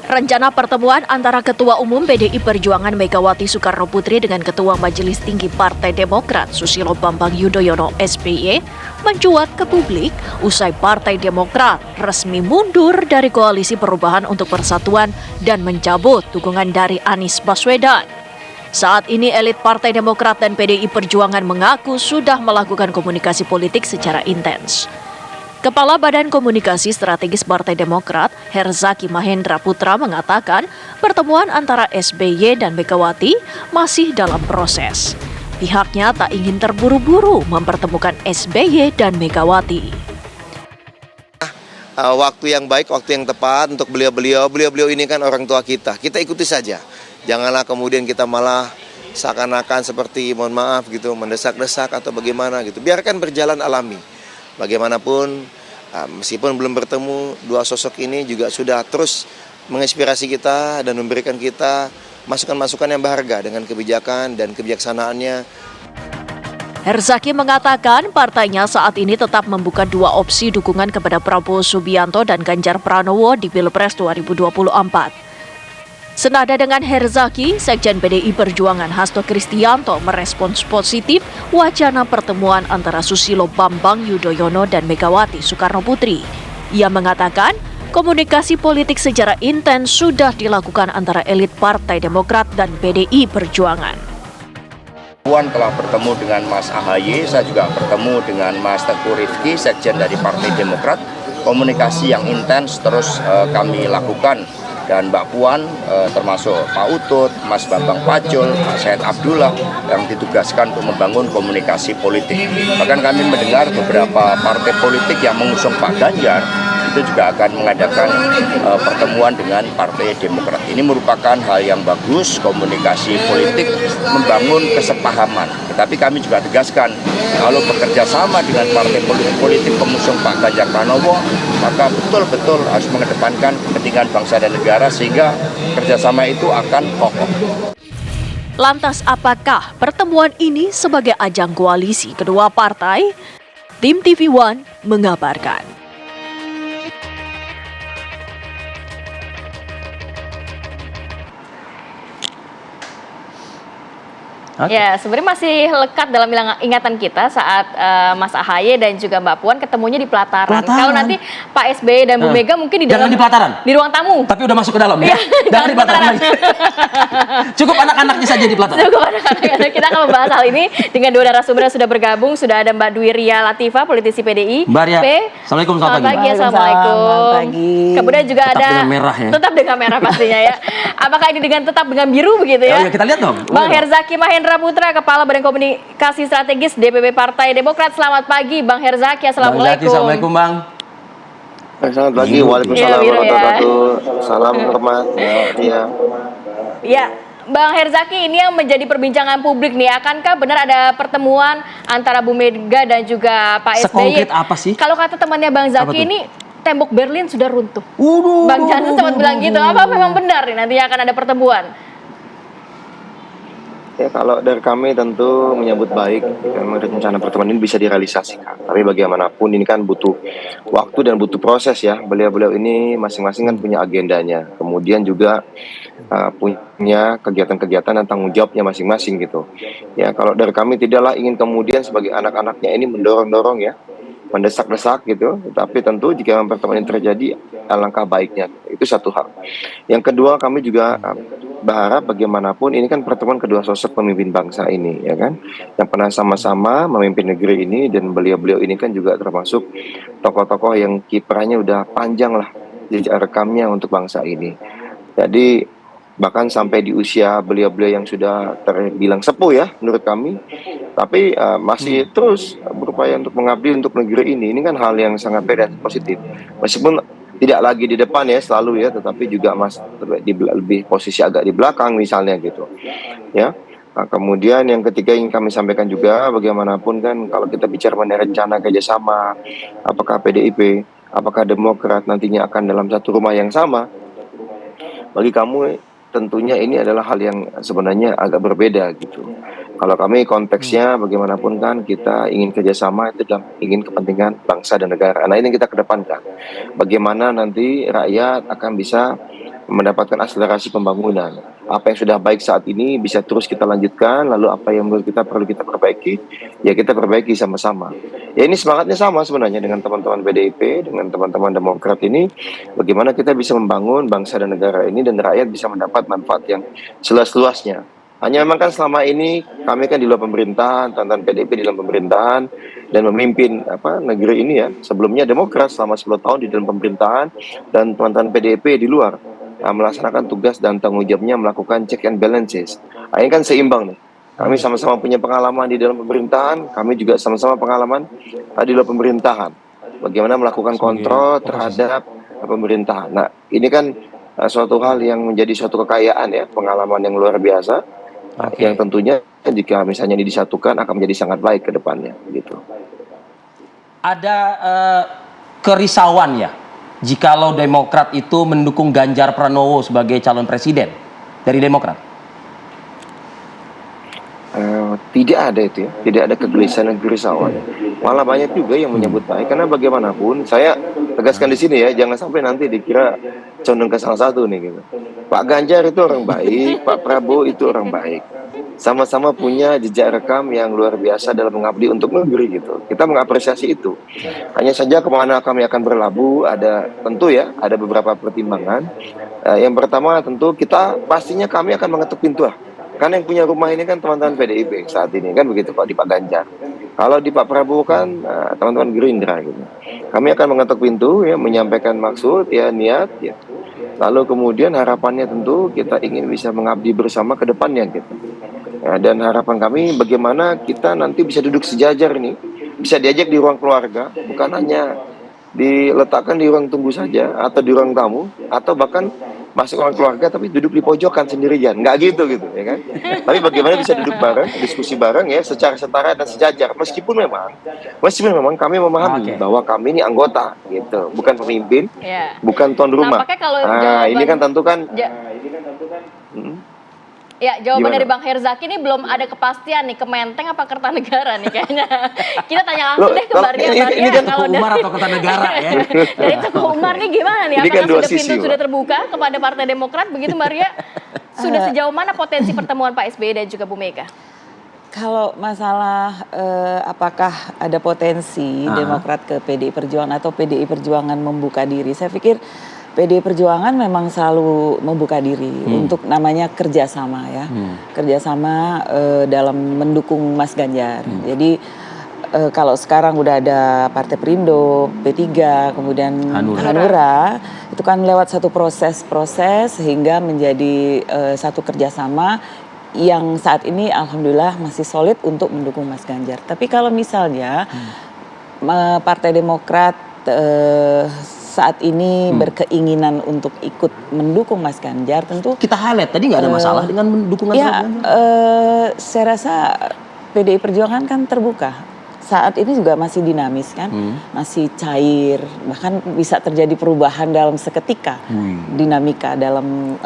Rencana pertemuan antara Ketua Umum PDI Perjuangan Megawati Soekarnoputri dengan Ketua Majelis Tinggi Partai Demokrat Susilo Bambang Yudhoyono (SBY) mencuat ke publik usai Partai Demokrat resmi mundur dari Koalisi Perubahan untuk Persatuan dan mencabut dukungan dari Anies Baswedan. Saat ini elit Partai Demokrat dan PDI Perjuangan mengaku sudah melakukan komunikasi politik secara intens. Kepala Badan Komunikasi Strategis Partai Demokrat, Herzaki Mahendra Putra mengatakan pertemuan antara SBY dan Megawati masih dalam proses. Pihaknya tak ingin terburu-buru mempertemukan SBY dan Megawati. Waktu yang baik, waktu yang tepat untuk beliau-beliau ini kan orang tua kita ikuti saja. Janganlah kemudian kita malah seakan-akan seperti mohon maaf gitu, mendesak-desak atau bagaimana gitu. Biarkan berjalan alami. Bagaimanapun, meskipun belum bertemu, dua sosok ini juga sudah terus menginspirasi kita dan memberikan kita masukan-masukan yang berharga dengan kebijakan dan kebijaksanaannya. Herzaki mengatakan partainya saat ini tetap membuka dua opsi dukungan kepada Prabowo Subianto dan Ganjar Pranowo di Pilpres 2024. Senada dengan Herzaki, Sekjen PDI Perjuangan Hasto Kristianto merespons positif wacana pertemuan antara Susilo Bambang Yudhoyono dan Megawati Soekarnoputri. Ia mengatakan komunikasi politik secara intens sudah dilakukan antara elit Partai Demokrat dan PDI Perjuangan. Puan telah bertemu dengan Mas AHY, saya juga bertemu dengan Mas Teguh Rifki, Sekjen dari Partai Demokrat. Komunikasi yang intens terus kami lakukan. Dan Mbak Puan termasuk Pak Utut, Mas Bambang Pacul, Pak Said Abdullah yang ditugaskan untuk membangun komunikasi politik. Bahkan kami mendengar beberapa partai politik yang mengusung Pak Ganjar itu juga akan mengadakan pertemuan dengan Partai Demokrat. Ini merupakan hal yang bagus, komunikasi politik membangun kesepahaman. Tetapi kami juga tegaskan, kalau bekerja sama dengan partai politik pengusung Pak Ganjar Pranowo, maka betul-betul harus mengedepankan kepentingan bangsa dan negara sehingga kerjasama itu akan kokoh. Lantas apakah pertemuan ini sebagai ajang koalisi kedua partai? Tim TV One mengabarkan. Okay. Ya, sebenarnya masih lekat dalam ingatan kita saat Mas AHY dan juga Mbak Puan ketemunya di pelataran. Kalau nanti Pak SBY dan Bu Mega mungkin di dalam di pelataran, di ruang tamu. Tapi udah masuk ke dalam ya. Jangan di pelataran lagi. Cukup anak-anaknya saja di pelataran. Cukup anak-anak. Kita akan membahas hal ini dengan dua narasumber yang sudah bergabung. Sudah ada Mbak Dwi Ria Latifah, politisi PDI. Mbak Ria, assalamualaikum, selamat pagi. Assalamualaikum. Selamat pagi. Kemudian juga tetap ada dengan merah ya. Tetap dengan merah pastinya ya. Apakah ini dengan tetap dengan biru begitu ya? Oh, ya kita lihat dong. Bang Herzaki Mahendra Putra, Kepala Badan Komunikasi Strategis DPP Partai Demokrat. Selamat pagi Bang Herzaki. Assalamualaikum. Bang Herzaki, assalamualaikum Bang. Selamat pagi, waalaikumsalam warahmatullahi wabarakatuh. Salam hormat. Ya, Bang Herzaki, ini yang menjadi perbincangan publik nih, akankah benar ada pertemuan antara Bu Mega dan juga Pak SBY? Sekonkret apa sih? Kalau kata temannya Bang Zaki ini, tembok Berlin sudah runtuh. Bang Jansen sempat bilang gitu, apa memang benar nih nantinya akan ada pertemuan? Ya, kalau dari kami tentu menyambut baik karena rencana pertemuan ini bisa direalisasikan. Tapi bagaimanapun ini kan butuh waktu dan butuh proses ya. Beliau-beliau ini masing-masing kan punya agendanya. Kemudian juga punya kegiatan-kegiatan dan tanggung jawabnya masing-masing gitu. Ya, kalau dari kami tidaklah ingin kemudian sebagai anak-anaknya ini mendorong-dorong ya, mendesak-desak gitu. Tapi tentu jika pertemuan ini terjadi, alangkah baiknya. Itu satu hal. Yang kedua, kami juga berharap bagaimanapun ini kan pertemuan kedua sosok pemimpin bangsa ini ya kan, yang pernah sama-sama memimpin negeri ini, dan beliau-beliau ini kan juga termasuk tokoh-tokoh yang kiprahnya udah panjang lah jejak rekamnya untuk bangsa ini. Jadi bahkan sampai di usia beliau-beliau yang sudah terbilang sepuh ya menurut kami, tapi masih terus berupaya untuk mengabdi untuk negeri ini. Ini kan hal yang sangat beda, positif, meskipun tidak lagi di depan ya selalu ya, tetapi juga di lebih posisi agak di belakang misalnya gitu ya. Nah, kemudian yang ketiga ingin kami sampaikan juga, bagaimanapun kan kalau kita bicara mengenai rencana kerjasama, apakah PDIP, apakah Demokrat nantinya akan dalam satu rumah yang sama, bagi kamu tentunya ini adalah hal yang sebenarnya agak berbeda gitu. Kalau kami konteksnya bagaimanapun kan kita ingin kerjasama itu dalam ingin kepentingan bangsa dan negara. Nah ini yang kita kedepankan. Bagaimana nanti rakyat akan bisa mendapatkan akselerasi pembangunan. Apa yang sudah baik saat ini bisa terus kita lanjutkan, lalu apa yang menurut kita perlu kita perbaiki, ya kita perbaiki sama-sama. Ya ini semangatnya sama sebenarnya dengan teman-teman PDIP, dengan teman-teman Demokrat ini, bagaimana kita bisa membangun bangsa dan negara ini dan rakyat bisa mendapat manfaat yang seluas-luasnya. Hanya memang kan selama ini kami kan di luar pemerintahan, teman-teman PDIP di dalam pemerintahan dan memimpin negeri ini ya. Sebelumnya Demokrat selama 10 tahun di dalam pemerintahan dan teman-teman PDIP di luar melaksanakan tugas dan tanggung jawabnya melakukan check and balances. Nah, ini kan seimbang nih. Kami sama-sama punya pengalaman di dalam pemerintahan, kami juga sama-sama pengalaman di luar pemerintahan. Bagaimana melakukan kontrol terhadap pemerintahan. Nah, ini kan suatu hal yang menjadi suatu kekayaan ya, pengalaman yang luar biasa. Yang tentunya jika misalnya ini disatukan akan menjadi sangat baik ke depannya gitu. Ada kerisauan ya, jikalau Demokrat itu mendukung Ganjar Pranowo sebagai calon presiden dari Demokrat? Tidak ada itu ya, tidak ada kegelisahan dan kerisauan. Malah banyak juga yang menyambut baik karena bagaimanapun saya tegaskan di sini ya, jangan sampai nanti dikira condong ke salah satu nih gitu. Pak Ganjar itu orang baik, Pak Prabowo itu orang baik. Sama-sama punya jejak rekam yang luar biasa dalam mengabdi untuk negeri gitu. Kita mengapresiasi itu. Hanya saja kemana kami akan berlabuh ada tentu ya, ada beberapa pertimbangan. Yang pertama tentu kita pastinya kami akan mengetuk pintu lah. Karena yang punya rumah ini kan teman-teman PDIP saat ini kan begitu Pak di Pak Ganjar. Kalau di Pak Prabowo kan teman-teman Gerindra gitu. Kami akan mengetuk pintu ya, menyampaikan maksud ya, niat ya. Lalu kemudian harapannya tentu kita ingin bisa mengabdi bersama ke depannya gitu. Ya, dan harapan kami bagaimana kita nanti bisa duduk sejajar ini, bisa diajak di ruang keluarga, bukan hanya diletakkan di ruang tunggu saja atau di ruang tamu atau bahkan masuk ruang keluarga tapi duduk di pojokan sendirian, nggak gitu ya kan? Tapi bagaimana bisa duduk bareng, diskusi bareng ya secara setara dan sejajar meskipun memang kami memahami bahwa kami ini anggota gitu, bukan pemimpin, bukan tuan rumah. Nah, ini kan tentu kan ya, jawaban Gimana? dari Bang Herzaki ini belum ada kepastian nih, Kementeng apa Kertanegara nih kayaknya. Kita tanya langsung deh ke Mbak Ria. Ini kan Teguh Umar atau Kertanegara ya? Dari Teguh Umar nih gimana nih? Ini kan Apakah dua sisi, sudah terbuka kepada Partai Demokrat? Begitu Mbak Ria? Sudah sejauh mana potensi pertemuan Pak SBY dan juga Bu Mega? Kalau masalah apakah ada potensi Demokrat ke PDI Perjuangan atau PDI Perjuangan membuka diri, saya pikir PDI Perjuangan memang selalu membuka diri untuk namanya kerjasama ya, kerjasama dalam mendukung Mas Ganjar. Jadi kalau sekarang udah ada Partai Perindo, P3, kemudian Hanura, itu kan lewat satu proses sehingga menjadi satu kerjasama yang saat ini alhamdulillah masih solid untuk mendukung Mas Ganjar. Tapi kalau misalnya Partai Demokrat saat ini berkeinginan untuk ikut mendukung Mas Ganjar, tentu Kita highlight tadi nggak ada masalah dengan dukungan ya, Ganjar. saya rasa PDI Perjuangan kan terbuka. Saat ini juga masih dinamis kan, masih cair, bahkan bisa terjadi perubahan dalam seketika, dinamika dalam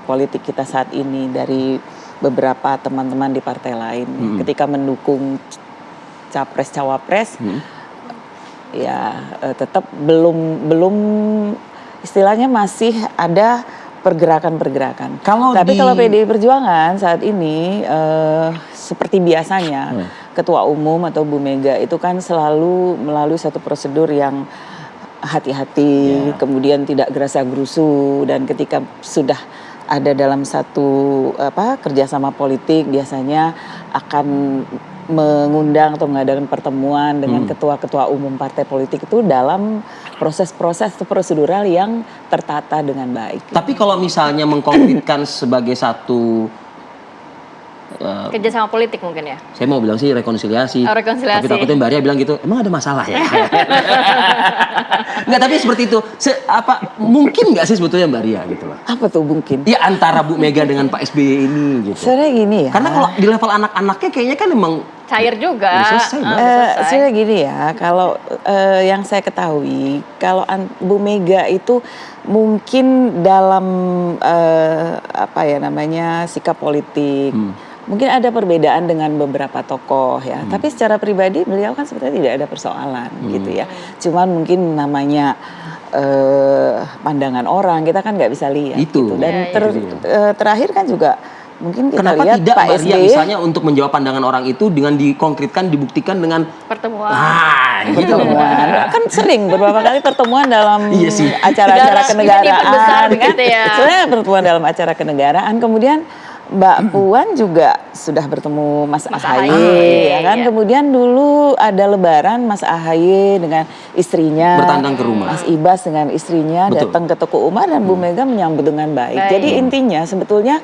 politik kita saat ini dari beberapa teman-teman di partai lain ketika mendukung capres-cawapres. Ya tetap belum istilahnya masih ada pergerakan-pergerakan. Tapi kalau PDI Perjuangan saat ini seperti biasanya Ketua Umum atau Bu Mega itu kan selalu melalui satu prosedur yang hati-hati, kemudian tidak gerasa-gerusu, dan ketika sudah ada dalam satu kerjasama politik biasanya akan mengundang atau mengadakan pertemuan dengan ketua-ketua umum partai politik itu dalam proses-proses prosedural yang tertata dengan baik. Tapi kalau misalnya mengkonkretkan sebagai satu Kerjasama politik mungkin ya? saya mau bilang sih rekonsiliasi. Rekonsiliasi. Tapi takutnya Mbak Ria bilang gitu, emang ada masalah ya? Enggak, tapi seperti itu. Mungkin nggak sih sebetulnya Mbak Ria gitu loh? Apa tuh mungkin? Ya antara Bu Mega dengan Pak SBY ini gitu. Sebenarnya gini ya. Karena kalau di level anak-anaknya kayaknya kan emang cair juga. Udah selesai, Mbak. Udah selesai. Sebenarnya gini ya, kalau yang saya ketahui, kalau Bu Mega itu mungkin dalam apa ya namanya sikap politik, mungkin ada perbedaan dengan beberapa tokoh ya. Tapi secara pribadi beliau kan sebetulnya tidak ada persoalan gitu ya. Cuman mungkin namanya pandangan orang kita kan nggak bisa lihat. Itu. Gitu. Dan Iya. terakhir kan juga mungkin kita Kenapa lihat tidak Pak Mbak Ria SBY misalnya untuk menjawab pandangan orang itu dengan dikonkretkan, dibuktikan dengan Pertemuan. gitu loh. pertemuan kan sering beberapa kali pertemuan dalam Iya sih. acara-acara Dalam kenegaraan event besar begitu ya. sebenarnya pertemuan dalam acara kenegaraan kemudian Mbak Puan juga sudah bertemu Mas Mas AHY AHY, ya kan iya. kemudian dulu ada lebaran Mas AHY dengan istrinya Bertandang ke rumah. Mas Ibas dengan istrinya Betul. datang ke Tuku Umar dan Bu Mega menyambut dengan baik. Baik. Jadi intinya sebetulnya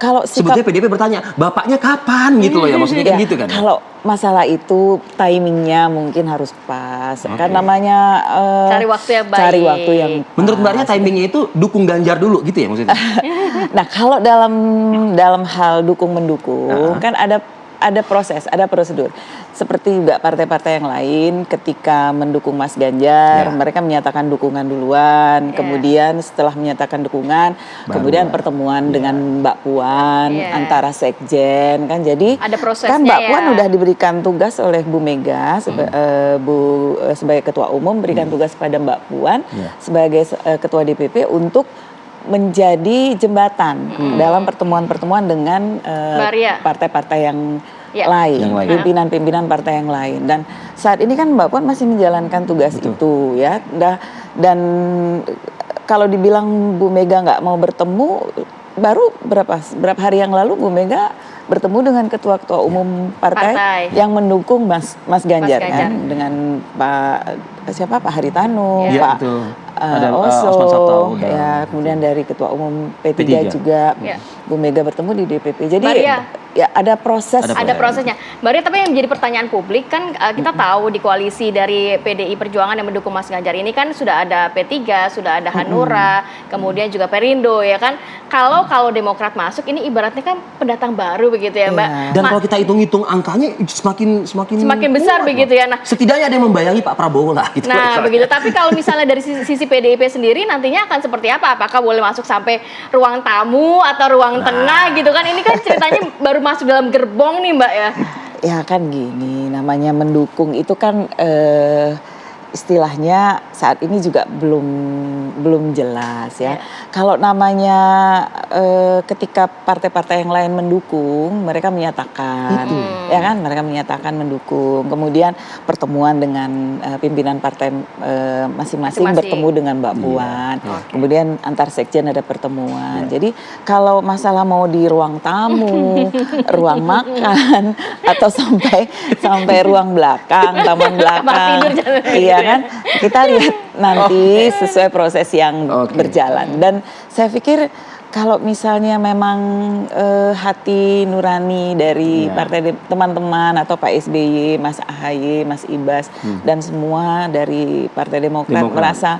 kalau sikap Sebetulnya PDIP bertanya, bapaknya kapan gitu loh ya, maksudnya kan ya, gitu kan. kalau masalah itu timingnya mungkin harus pas. Kan namanya Cari waktu yang baik. Cari waktu yang Menurut Mbak Ria pas. timingnya itu dukung Ganjar dulu gitu ya maksudnya. Nah, kalau dalam hal dukung mendukung kan ada proses, ada prosedur. Seperti juga partai-partai yang lain ketika mendukung Mas Ganjar, Ya. mereka menyatakan dukungan duluan, kemudian setelah menyatakan dukungan, kemudian pertemuan dengan Mbak Puan Ya. antara sekjen kan. Jadi Ada prosesnya kan Mbak ya. Puan udah diberikan tugas oleh Bu Mega sebagai ketua umum berikan tugas pada Mbak Puan sebagai ketua DPP untuk menjadi jembatan dalam pertemuan-pertemuan dengan Mbak Ria. partai-partai yang Ya. lain, Yang lain. pimpinan-pimpinan partai yang lain. Dan saat ini kan Mbak Puan masih menjalankan tugas itu ya. Dan kalau dibilang Bu Mega nggak mau bertemu, baru berapa hari yang lalu Bu Mega bertemu dengan ketua-ketua umum partai yang mendukung Mas Ganjar Ganjar. kan dengan Pak Haritanu, Iya, Pak betul. Ada, Oso, Osman Sabtaudang. ya kemudian dari ketua umum P3, P3. juga Ya. Bu Mega bertemu di DPP. Jadi Mbak Ria. ya ada proses. Ada prosesnya. Mbak Ria, tapi yang menjadi pertanyaan publik kan kita tahu di koalisi dari PDI Perjuangan yang mendukung Mas Ganjar ini kan sudah ada P3, sudah ada Hanura, kemudian juga Perindo ya kan. Kalau Demokrat masuk ini ibaratnya kan pendatang baru begitu ya Mbak. Iya. Dan kalau kita hitung-hitung angkanya semakin Semakin besar kuat, begitu loh. ya. Nah, setidaknya ada yang membayangi Pak Prabowo lah gitu. Nah, begitu. Tapi kalau misalnya dari sisi PDIP sendiri nantinya akan seperti apa? Apakah boleh masuk sampai ruang tamu atau ruang tengah gitu kan? Ini kan ceritanya baru masuk dalam gerbong nih, Mbak ya. Ya kan gini, namanya mendukung itu kan istilahnya saat ini juga belum jelas ya. Kalau namanya ketika partai-partai yang lain mendukung, mereka menyatakan, ya kan, mereka menyatakan mendukung. Kemudian pertemuan dengan pimpinan partai masing-masing bertemu dengan Mbak Puan. Kemudian antar sekjen ada pertemuan. Jadi kalau masalah mau di ruang tamu, ruang makan, atau sampai ruang belakang, taman belakang, tidur jangan. iya kan, kita lihat nanti sesuai proses yang berjalan. Dan saya pikir kalau misalnya memang hati nurani dari partai teman-teman atau Pak SBY, Mas AHY, Mas Ibas dan semua dari Partai Demokrat merasa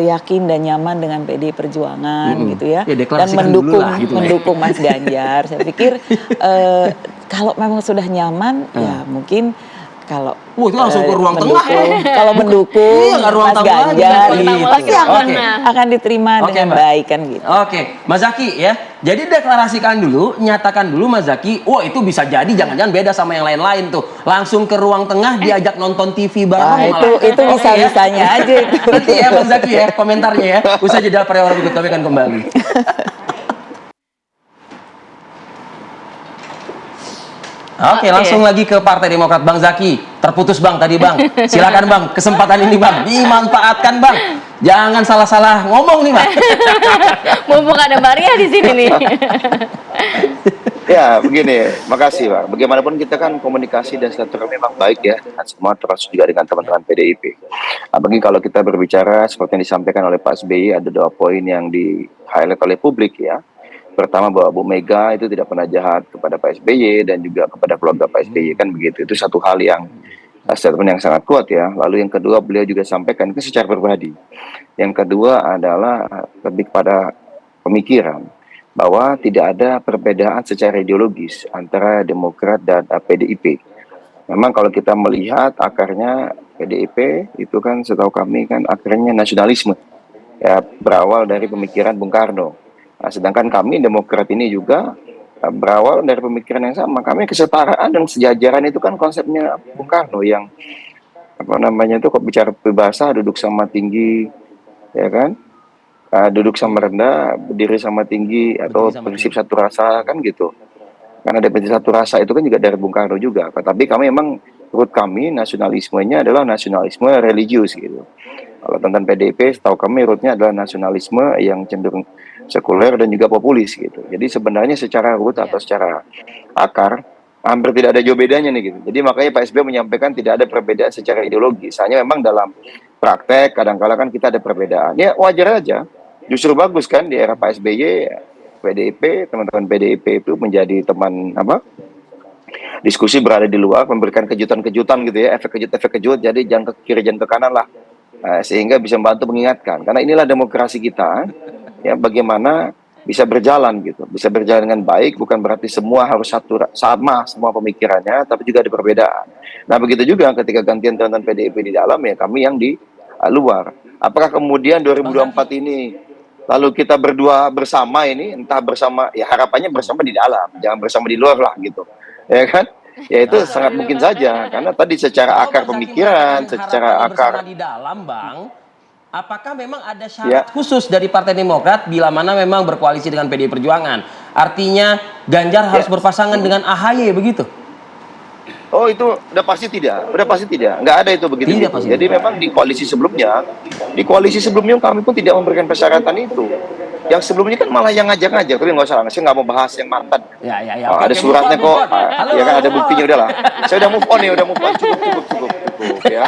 yakin dan nyaman dengan PD Perjuangan gitu ya, Ya, dan deklarasikan dulu lah, gitu lah ya. mendukung Mas Ganjar. Saya pikir kalau memang sudah nyaman ya mungkin kalau Wah, itu langsung ke ruang tengah. kalau mendukung Iya, nggak ruang Mas tamu lagi. Ganjar Ruang tamu lagi, pasti ruang Oke. tengah. akan diterima Oke, dengan Mbak. baik kan gitu. Oke, Mas Zaki ya. Jadi deklarasikan dulu, nyatakan dulu Mas Zaki, wah itu bisa jadi jangan-jangan beda sama yang lain-lain tuh. Langsung ke ruang tengah diajak nonton TV bareng Nah, malah. itu Oke, bisa-bisanya ya. aja itu. Nanti ya Mas Zaki ya komentarnya ya. Usai jeda pariwara berikut kami akan kembali. Oke, langsung lagi ke Partai Demokrat. Bang Zaki, terputus Bang tadi Bang. Silakan Bang, kesempatan ini Bang, dimanfaatkan Bang. Jangan salah-salah ngomong nih Bang. Mumpung ada Mbak Ria di sini nih. Ya, begini, makasih Pak. Bagaimanapun kita kan komunikasi dan silaturahmi memang baik ya, dengan semua termasuk juga dengan teman-teman PDIP. Apalagi kalau kita berbicara seperti yang disampaikan oleh Pak SBY, ada 2 poin yang di-highlight oleh publik ya. Pertama bahwa Bu Mega itu tidak pernah jahat kepada Pak SBY dan juga kepada keluarga Pak SBY, kan begitu. Itu satu hal yang statement yang sangat kuat ya. Lalu yang kedua beliau juga sampaikan itu secara pribadi. Yang kedua adalah lebih pada pemikiran bahwa tidak ada perbedaan secara ideologis antara Demokrat dan PDIP. Memang kalau kita melihat akarnya PDIP itu kan setahu kami kan akarnya nasionalisme, ya berawal dari pemikiran Bung Karno. Nah, sedangkan kami Demokrat ini juga berawal dari pemikiran yang sama. Kami kesetaraan dan sejajaran itu kan konsepnya Bung Karno yang apa namanya itu kok bicara berbahasa duduk sama tinggi, ya kan? Duduk sama rendah, berdiri sama tinggi, atau Berdiri sama prinsip tinggi. satu rasa kan gitu. Karena ada prinsip satu rasa itu kan juga dari Bung Karno juga. Tapi kami memang menurut kami nasionalismenya adalah nasionalisme religius gitu. Kalau tentang PDIP, setahu kami rootnya adalah nasionalisme yang cenderung sekuler dan juga populis gitu. Jadi sebenarnya secara root atau secara akar hampir tidak ada jauh bedanya nih gitu. Jadi makanya Pak SBY menyampaikan tidak ada perbedaan secara ideologis. Hanya memang dalam praktek kadang-kala kan kita ada perbedaan. Ya wajar aja. Justru bagus kan di era Pak SBY PDIP, teman-teman PDIP itu menjadi teman apa? Diskusi berada di luar, memberikan kejutan-kejutan gitu ya, efek kejut, jadi jangan ke kiri, jangan ke kanan lah. Sehingga bisa membantu mengingatkan. Karena inilah demokrasi kita, ya bagaimana bisa berjalan gitu, bisa berjalan dengan baik, bukan berarti semua harus sama semua pemikirannya, tapi juga ada perbedaan. Nah begitu juga ketika gantian teman-teman PDIP di dalam ya kami yang di luar. Apakah kemudian 2024 ini lalu kita berdua bersama ini, entah bersama, ya harapannya bersama di dalam, jangan bersama di luar lah gitu, ya kan? Ya itu sangat mungkin saja, karena tadi secara akar pemikiran, secara akar di dalam, Bang, apakah memang ada ya. syarat khusus dari Partai Demokrat bila mana memang berkoalisi dengan PDI Perjuangan? Artinya Ganjar harus berpasangan dengan AHY begitu? Oh itu udah pasti tidak, nggak ada itu begitu. Tidak pasti. Jadi memang di koalisi sebelumnya kami pun tidak memberikan persyaratan itu. Yang sebelumnya kan malah yang ngajak-ngajak, tapi nggak usah, saya nggak mau bahas yang mantan. Ya. Ada suratnya kok, ya kan ada buktinya udahlah. Saya udah move on nih, cukup ya.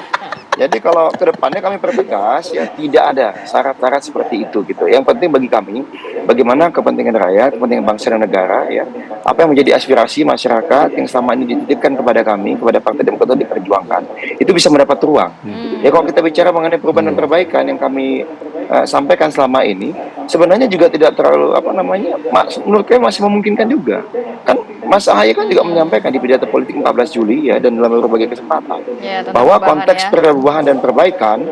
Jadi kalau ke depannya kami pertegas ya tidak ada syarat-syarat seperti itu gitu. Yang penting bagi kami bagaimana kepentingan rakyat, kepentingan bangsa dan negara ya. Apa yang menjadi aspirasi masyarakat yang selama ini dititipkan kepada kami, kepada Partai Demokrat diperjuangkan, itu bisa mendapat ruang. Ya kalau kita bicara mengenai perubahan dan perbaikan yang kami sampaikan selama ini, sebenarnya juga tidak terlalu menurut saya masih memungkinkan juga. Kan Mas Ahaye kan juga menyampaikan di pidato politik 14 Juli ya dan dalam berbagai kesempatan bahwa konteks perubahan dan perbaikan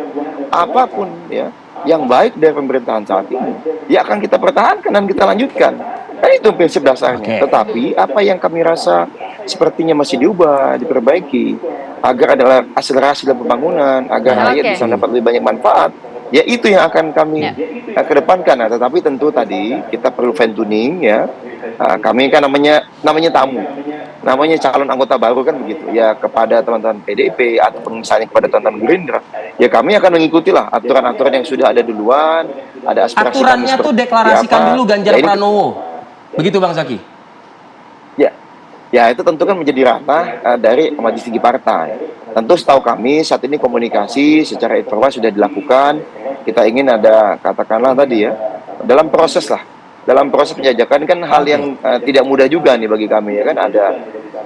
apapun ya yang baik dari pemerintahan saat ini ya akan kita pertahankan dan kita lanjutkan. Kan itu prinsip dasarnya. Tetapi apa yang kami rasa sepertinya masih diubah, diperbaiki agar ada akselerasi dalam pembangunan, agar rakyat bisa mendapat lebih banyak manfaat. Ya itu yang akan kami kedepankan. Nah, tetapi tentu tadi kita perlu fine tuning ya. Kami kan namanya tamu, namanya calon anggota baru kan begitu. Ya kepada teman-teman PDIP ataupun misalnya kepada teman-teman Gerindra, ya kami akan mengikuti lah aturan-aturan yang sudah ada duluan. Ada aspirasi aturannya tuh deklarasikan dulu Ganjar Pranowo, begitu Bang Zaki? Ya itu tentu kan menjadi ranah dari majelis tinggi partai. Tentu setahu kami saat ini komunikasi secara informal sudah dilakukan. Kita ingin ada katakanlah tadi ya dalam proses penjajakan kan hal yang tidak mudah juga nih bagi kami ya kan ada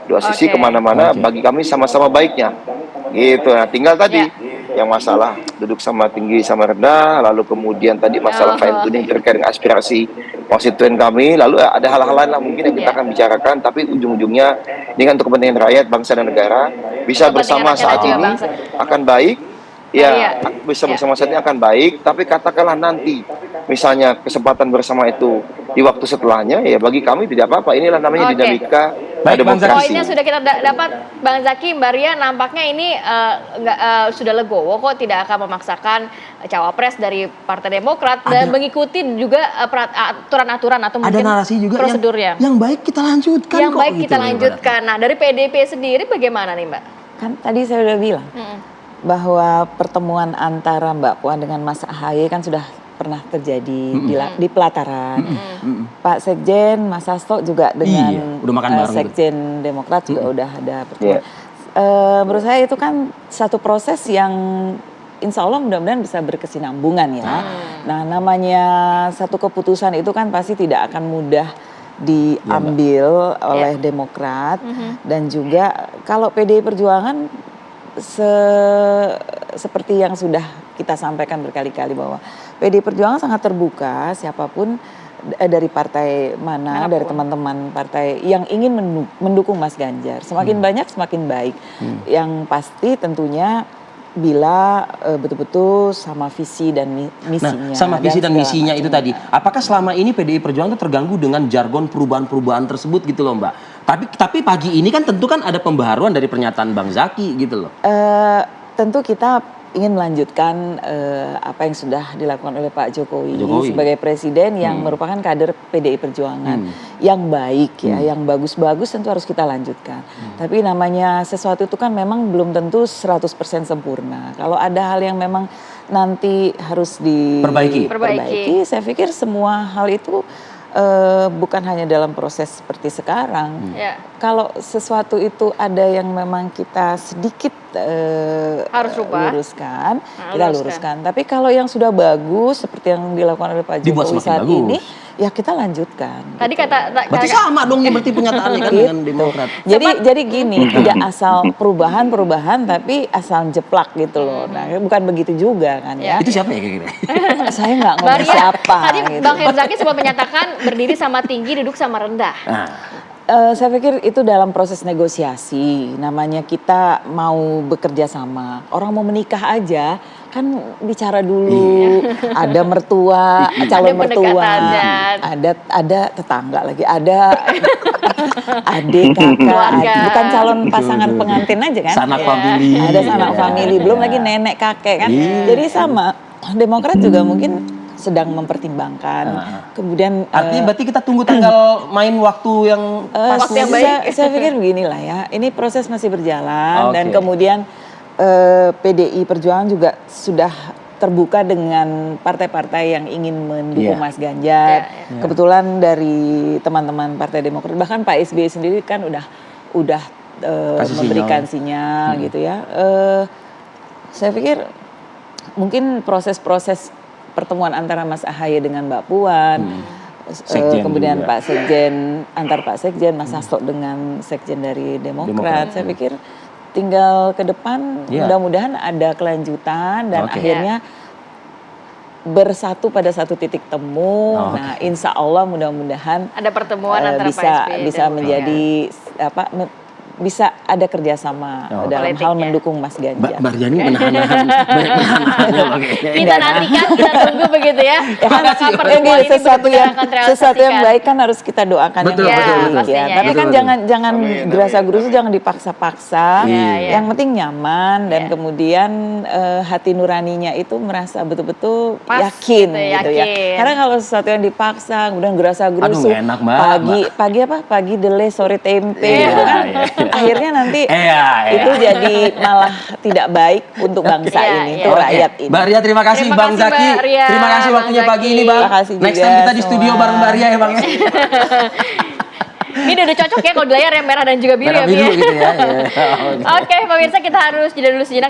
dua sisi kemana-mana bagi kami sama-sama baiknya gitu. Nah tinggal tadi yang masalah duduk sama tinggi sama rendah, lalu kemudian tadi masalah fine tuning terkait dengan aspirasi konstituen kami, lalu ada hal-hal lain lah mungkin yang kita akan bicarakan, tapi ujung-ujungnya ini kan untuk kepentingan rakyat, bangsa dan negara bisa bersama saat ini akan baik. Ya, bisa bersama saat ini akan baik, tapi katakanlah nanti misalnya kesempatan bersama itu di waktu setelahnya, ya bagi kami tidak apa-apa. Inilah namanya dinamika demokrasi. Poinnya sudah kita dapat, Bang Zaki, Mbak Ria, nampaknya ini sudah legowo kok, tidak akan memaksakan cawapres dari Partai Demokrat dan mengikuti juga aturan-aturan atau mungkin ada narasi juga prosedurnya. Yang baik kita lanjutkan. Yang baik kita lanjutkan. Nah, dari PDIP sendiri bagaimana nih, Mbak? Kan tadi saya udah bilang bahwa pertemuan antara Mbak Puan dengan Mas Ahaye kan sudah pernah terjadi di pelataran. Pak Sekjen, Mas Hasto juga dengan udah makan bareng Sekjen Demokrat juga udah ada pertemuan. Menurut saya itu kan satu proses yang insya Allah mudah-mudahan bisa berkesinambungan ya. Nah namanya satu keputusan itu kan pasti tidak akan mudah diambil oleh Demokrat. Dan juga kalau PDI Perjuangan seperti yang sudah kita sampaikan berkali-kali bahwa PDI Perjuangan sangat terbuka siapapun dari partai mana, Manapun. dari teman-teman partai yang ingin mendukung Mas Ganjar. Semakin banyak semakin baik. Yang pasti tentunya bila betul-betul sama visi dan misinya. Nah, sama visi dan segala misinya itu tadi. macamnya. Apakah selama ini PDI Perjuangan itu terganggu dengan jargon perubahan-perubahan tersebut gitu loh, Mbak? Tapi pagi ini kan tentu kan ada pembaharuan dari pernyataan Bang Zaki gitu loh. Tentu kita ingin melanjutkan apa yang sudah dilakukan oleh Pak Jokowi sebagai presiden yang merupakan kader PDI Perjuangan yang baik ya, yang bagus-bagus tentu harus kita lanjutkan. Tapi namanya sesuatu itu kan memang belum tentu 100% sempurna. Kalau ada hal yang memang nanti harus diperbaiki, saya pikir semua hal itu bukan hanya dalam proses seperti sekarang. Kalau sesuatu itu ada yang memang kita sedikit harus rubah, luruskan, kita luruskan. Tapi kalau yang sudah bagus seperti yang dilakukan oleh Pak Jokowi saat ini, ya kita lanjutkan. Tadi gitu. Berarti sama dong nih berarti pernyataannya kan dengan Demokrat. Jadi gini, tidak asal perubahan tapi asal jeplak gitu loh. Nah, bukan begitu juga kan ya. Itu siapa ya kira-kira? Saya nggak ngomong siapa. Tadi gitu. Bang Herzaki sempat menyatakan berdiri sama tinggi, duduk sama rendah. Saya pikir itu dalam proses negosiasi. Namanya kita mau bekerja sama. Orang mau menikah aja kan bicara dulu. Ada mertua, calon Ada mertua, pendekatannya. ada tetangga lagi, ada adik, kakak, Keluarga. bukan calon pasangan pengantin aja kan? Sanak famili. Ada sanak Ya. famili, belum lagi nenek kakek kan. Jadi sama. Demokrat juga mungkin sedang mempertimbangkan. Kemudian Artinya berarti kita tunggu tanggal main waktu yang pas. Waktu yang baik. Saya pikir beginilah ya, ini proses masih berjalan dan Oke. kemudian PDI Perjuangan juga sudah terbuka dengan partai-partai yang ingin mendukung Iya. Mas Ganjar. Kebetulan dari teman-teman Partai Demokrat, bahkan Pak SBY sendiri kan udah Kasih memberikan sinyal gitu ya. Saya pikir mungkin proses-proses pertemuan antara Mas AHY dengan Mbak Puan, Sekjen kemudian juga. Pak Sekjen, antar Pak Sekjen, Mas Hasto dengan Sekjen dari Demokrat. Saya pikir tinggal ke depan mudah-mudahan ada kelanjutan dan akhirnya bersatu pada satu titik temu. Nah, insya Allah mudah-mudahan Ada pertemuan antara Pak SBY bisa dan menjadi bisa ada kerjasama dalam hal politiknya. mendukung Mas Ganjar. Mbak Diani menahan-nahan. Kita nantikan, kita tunggu begitu ya. Ya kan, Apakah pertemuan ini benar-benar akan terrealisasikan? sesuatu yang baik kan harus kita doakan Betul, yang betul, baik betul. ya. Pastinya, Tapi ya. kan jangan Amin, gerasa-gerusu, amin. jangan dipaksa-paksa. Iya. Yang penting nyaman dan kemudian hati nuraninya itu merasa betul-betul Pas yakin gitu, ya. yakin. Karena kalau sesuatu yang dipaksa kemudian gerasa-gerusu, Aduh, nggak enak, Mbak. pagi dele sore tempe, Iya. gitu kan. Iya. Akhirnya nanti Iya. itu jadi malah tidak baik untuk bangsa Iya, ini, iya. untuk Oke. rakyat ini. Mbak Ria terima kasih, Terima Bang kasih, Zaki. Mbak Ria, Terima kasih Bang waktunya Zaki. pagi ini, Bang. Terima kasih Next juga time kita di semua. studio bareng Mbak Ria ya, Bang. Ini udah cocok ya kalau di layar yang merah dan juga biru Merah ya, Bi, biru ya. gitu ya. Oke, pemirsa kita harus jeda dulu sejenak.